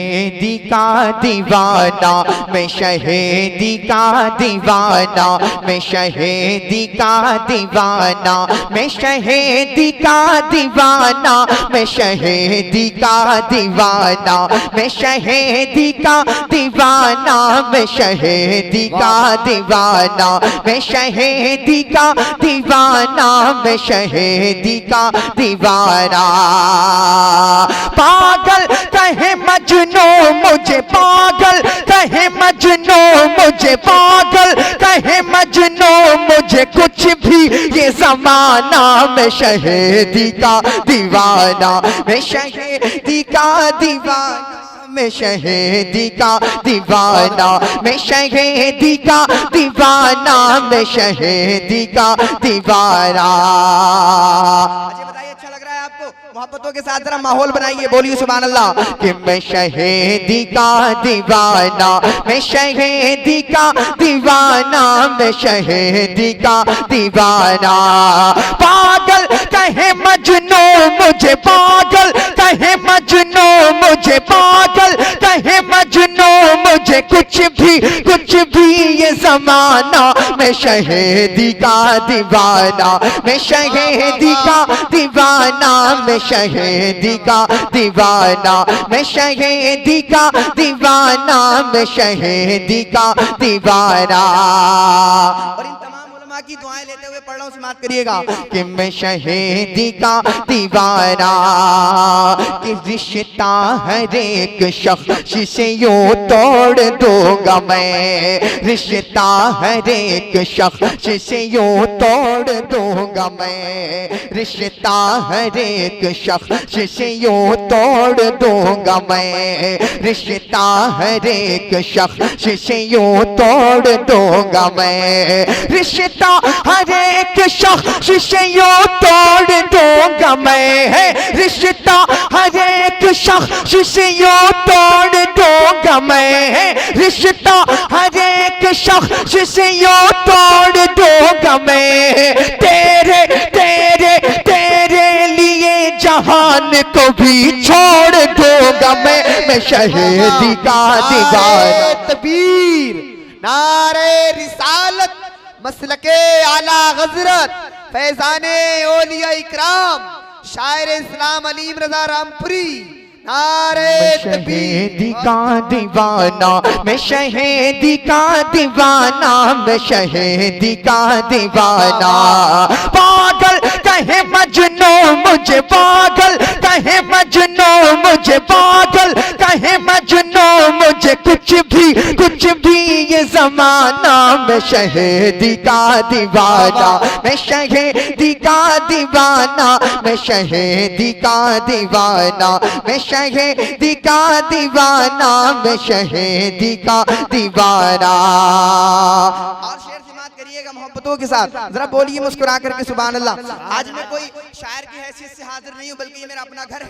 शहीदी का दीवाना, मैं शहीदी का दीवाना, मैं शहीदी का दीवाना, मैं शहीदी का दीवाना, मैं शहीदी का दीवाना, मैं शहीदी का दीवाना, मैं शहीदी का दीवाना, मैं शहीदी का दीवाना, मैं शहीदी का दीवाना। पागल कहे मजनू मुझे, पागल कहे मजनू मुझे, पागल कहे मजनू मुझे, कुछ भी ये जमाना। मैं शहीदी का दीवाना, मैं शहीदी का दीवाना, मैं शहीदी का दीवाना, मैं शहीदी का दीवाना, मैं शहीदी का दीवाना। बताइए, अच्छा लग रहा है आपको? मोहब्बतों के साथ जरा माहौल बनाइए, बोलिए सुभान अल्लाह। कि मैं शहीदी का दीवाना, मैं शहीदी का दीवाना, मैं शहीदी का दीवाना। पागल कहे मजनू मुझे, पागल कहे मजनू मुझे, पागल कहे मजनू मुझे, कुछ भी ये जमाना। मैं शहीदी का दीवाना, मैं शहीदी का दीवाना, मैं शहीदी का दीवाना, मैं शहीदी का दीवाना, मैं शहीदी का दीवाना। और इन तमाम उलमा की दुआएं लेते हुए पढ़ रहा हूं, समाप्त करिएगा। कि मैं शहीदी का दीवाना, कि रिश्ता हर एक शख्स से यूं तोड़ दूंगा मैं, रिश्ता हर एक शख्स से यूं तोड़ दूंगा मैं, रिश्ता हर एक शख्स से यूं तोड़ दूंगा मैं, रिश्ता हर एक शख्स से यूं तोड़ दूंगा मैं, रिश्ता हर एक शख्स से यूं तोड़ दूंगा मैं, रिश्ता हर एक शख्स से यूं तोड़ दूंगा मैं, रिश्ता हर एक शख्स से यूं तोड़ दूंगा मैं। तेरे तेरे तेरे लिए जहान को भी छोड़ दूंगा मैं शहीदी का दीवाना। तकबीर, नारे रिसालत, मसलके आला हजरत, फैजाने औलिया इकराम, शायर इस्लाम अलीम रजा रामपुरी। नारे शहीदी का दीवाना, मैं शहीदी का दीवाना, मैं शहीदी का दीवाना। पागल कहे मजनू मुझे, पागल कहे मजनू मुझे, पागल कहे मजनू मुझे, कुछ भी ये जमाना। मैं शहीदी का दीवाना, मैं शहीदी का दीवाना, मैं शहीदी का दीवाना, मैं शहीदी का दीवाना, मैं शहीदी का दीवाना। और शेर समाप्त करिएगा मोहब्बतों के साथ, जरा बोलिए मुस्कुरा करके सुभान अल्लाह। आज मैं कोई शायर की हैसियत से हाजिर नहीं हूँ, बल्कि ये मेरा अपना घर है,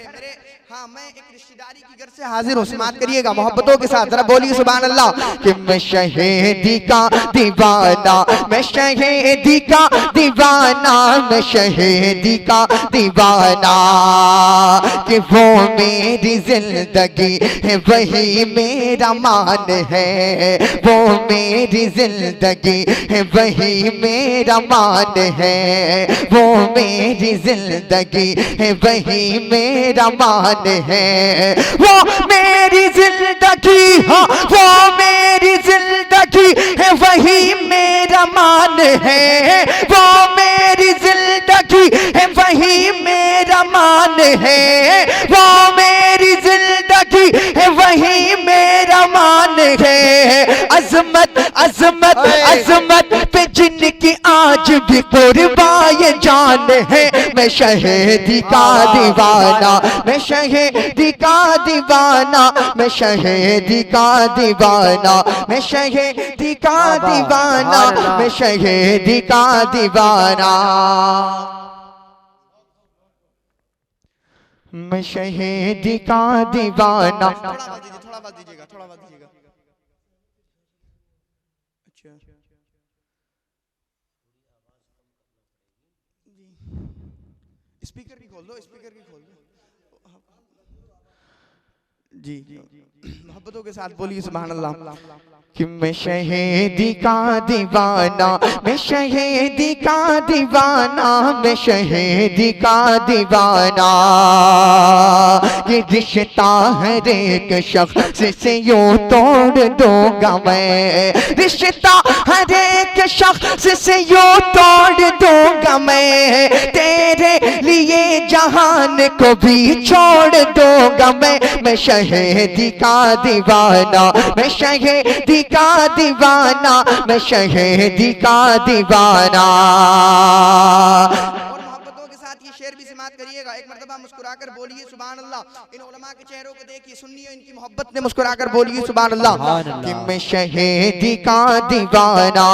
मैं एक रिश्तेदारी की घर से हाजिर हूँ। समाप्त करिएगा मोहब्बतों के साथ, जरा बोलिए सुभान अल्लाह। कि मैं शहीदी का दीवाना, मैं शहीदी का दीवाना, मैं शहीदी का दीवाना। कि वो मेरी जिंदगी है, वही मेरा मान है, वो मेरी जिंदगी है, वही मेरा मान है, वो मेरी जिंदगी है, वही मेरा मान है, वो मेरी जिंदगी, हाँ वो मेरी जिंदगी है, वही मेरा मान है, वो मेरी जिंदगी है, वही मेरा मान है, वो मेरी जिंदगी है, वही मेरा मान है। अजमत अजमत अजमत पे जिनकी आज भी कुर्बान जान है। मैं शहीदी का दीवाना, मैं शहीदी का दीवाना, मैं शहीदी का दीवाना, मैं शहीदी का दीवाना, मैं शहीदी का दीवाना, मैं शहीदी का दीवाना। थोड़ा आवाज दीजिए, थोड़ा आवाज दीजिएगा, थोड़ा आवाज दीजिएगा। अच्छा स्पीकर की खोल दो, स्पीकर की खोल दो। जी मोहब्बतों के साथ बोलिए सुभान अल्लाह। कि मैं शहीदी का दीवाना, मैं शहीदी का दीवाना, मैं शहीदी का दीवाना। ये रिश्ता हर एक शख्स से यूं तोड़ दूंगा मैं, रिश्ता हर एक शख्स से यूं तोड़ दूंगा मैं। तेरे लिए जहान को भी छोड़ दूंगा मैं शहीदी का दीवाना, मैं शहीदी का दीवाना, मैं शहीदी का दीवाना। और मोहब्बतों के साथ ये शेर भी समात करिएगा। एक मर्तबा मुस्कुराकर बोलिए सुभान अल्लाह। इन उलमा के चेहरों को देखिए, सुनिए इनकी मोहब्बत ने, मुस्कुराकर बोलिए सुभान अल्लाह। कि मैं शहीदी का दीवाना,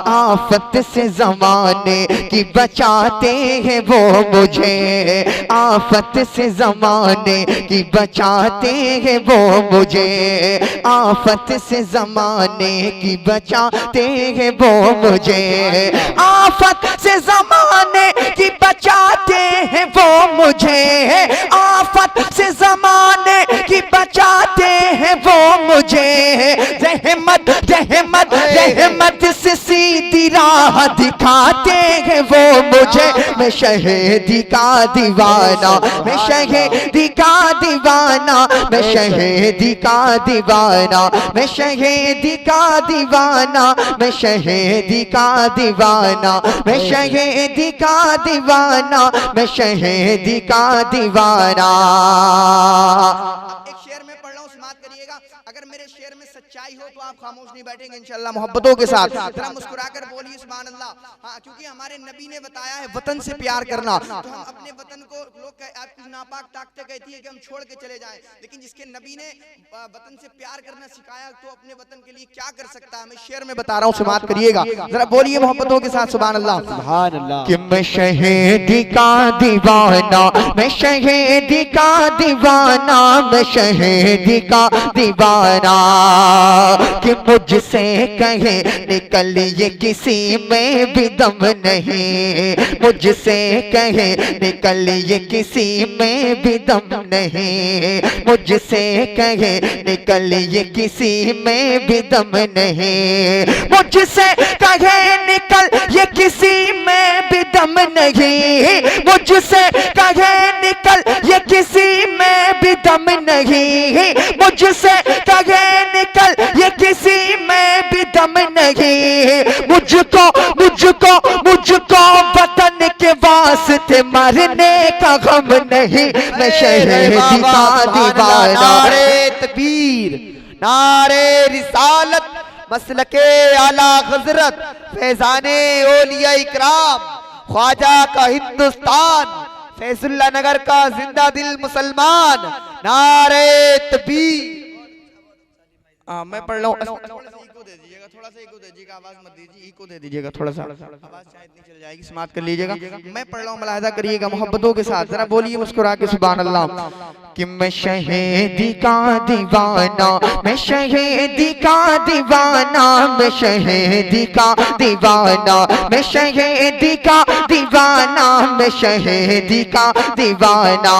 आफत से जमाने की बचाते हैं वो मुझे, आफत से जमाने की बचाते हैं वो मुझे, आफत से जमाने की बचाते हैं वो मुझे, आफत से जमाने की बचाते हैं वो मुझे, आफत से जमाने की बचाते हैं वो मुझे। रहमत रहमत रहमत से सीधी राह दिखाते हैं वो मुझे। मैं शहीदी का दीवाना, मैं शहीदी का दीवाना, मैं शहीदी का दीवाना, मैं शहीदी का दीवाना, मैं शहीदी का दीवाना, मैं शहीदी का दीवाना, मैं शहीदी का दीवाना। एक शेर में पढ़ रहा हूँ, समात करिएगा। अगर मेरे शेर में सच्चाई हो तो आप खामोश नहीं बैठेंगे इंशाल्लाह। मोहब्बतों के साथ जरा मुस्कुराकर बोलिए सुभान अल्लाह। हाँ, क्योंकि हमारे नबी ने बताया है वतन से प्यार करना, तो हम अपने वतन को, लोग आपकी नापाक ताकतें कहती है कि हम छोड़ के चले जाएं, लेकिन जिसके नबी ने वतन से प्यार करना सिखाया तो अपने वतन के लिए क्या कर सकता है। मैं शेर में बता रहा हूँ, समात करिएगा। जरा बोलिए मोहब्बतों के साथ सुभान अल्लाह। सुभान अल्लाह। कि मैं शहीदी का दीवाना, मैं शहीदी का दीवाना, मैं शहीदी का दीवाना। कि मुझसे कहे निकल ये किसी में भी दम नहीं, मुझसे कहे निकल ये किसी में भी दम नहीं, मुझसे कहे निकल ये किसी में भी दम नहीं, मुझसे कहे निकल ये किसी में भी दम नहीं, मुझसे कहे निकल ये किसी में भी दम नहीं, मुझसे कहे निकल ये किसी में भी दम नहीं। मुझको मुझको मुझको वतन के वास्ते मरने का गम नहीं। मैं शहीदी का दीवाना। नारे तकबीर, नारे रिसालत, मसलके आला हजरत, फैजाने ओलिया इकराम, ख्वाजा का हिंदुस्तान, फैजुल्ला नगर का जिंदा दिल मुसलमान, नारे तकबीर। मैं पढ़ रहा हूँ, इको दे दीजिएगा, थोड़ा सा इको दे दीजिएगा, आवाज मत दीजिए, इको दे दीजिएगा थोड़ा सा, आवाज शायद नहीं चल जाएगी, समाप्त कर लीजिएगा। मैं पढ़ रहा हूँ, मुलाहिजा करिएगा मोहब्बतों के साथ। जरा बोलिए मुस्कुरा के सुभान अल्लाह। कि मैं शहीदी का दीवाना, मैं शहीदी का दीवाना, मैं शहीदी का दीवाना, मैं शहीदी का दीवाना, मैं शहीदी का दीवाना।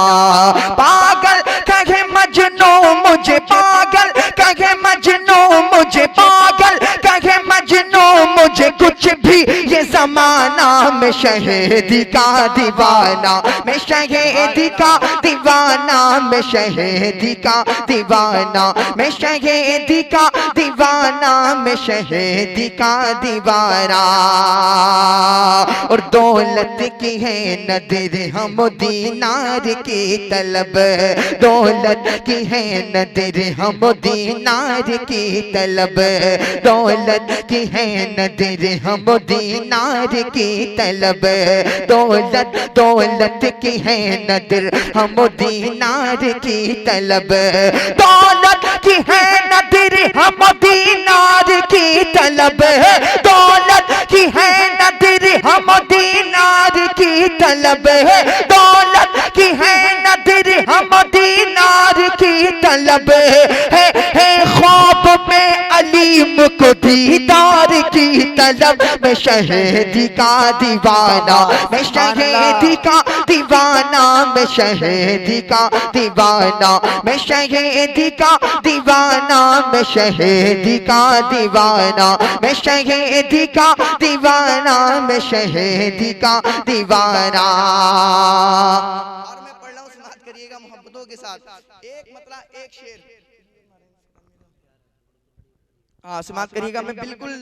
पागल कहे मजनू मुझे, पागल कहे मजनू मुझे, पागल कहे मजनू मुझे, कुछ भी ये जमाना। मैं शहीदी का दीवाना, मैं शहीदी का दीवाना, मैं शहीदी का दीवाना, मैं शहीदी का दीवाना, मैं शहीदी का दीवाना। और दौलत की है नदर हम दीनार की तलब, दौलत की है नदर हम दीनार की तलब, दौलत की है नदर हम दीनार की तलब, दौलत दौलत की है नदर हम दीनार की तलब, दौलत की है नदर हम दीनार की तलब, दौलत की है नदर हम दीनार की तलब, दौलत की है नदर हम दीनार की तलब है ख्वाब में अली करीम को दीदार की तलब मैं शहीदी का दीवाना, मैं शहीदी का दीवाना, मैं शहीदी का दीवाना, मैं शहीदी का दीवाना, मैं शहीदी का दीवाना, मैं शहीदी का दीवाना, मैं शहीदी का दीवाना। और मैं पढ़ रहा हूँ, समाप्त करिएगा मोहब्बतों के साथ। एक मतलब एक शेर, हाँ समाप्त करिएगा। मैं बिल्कुल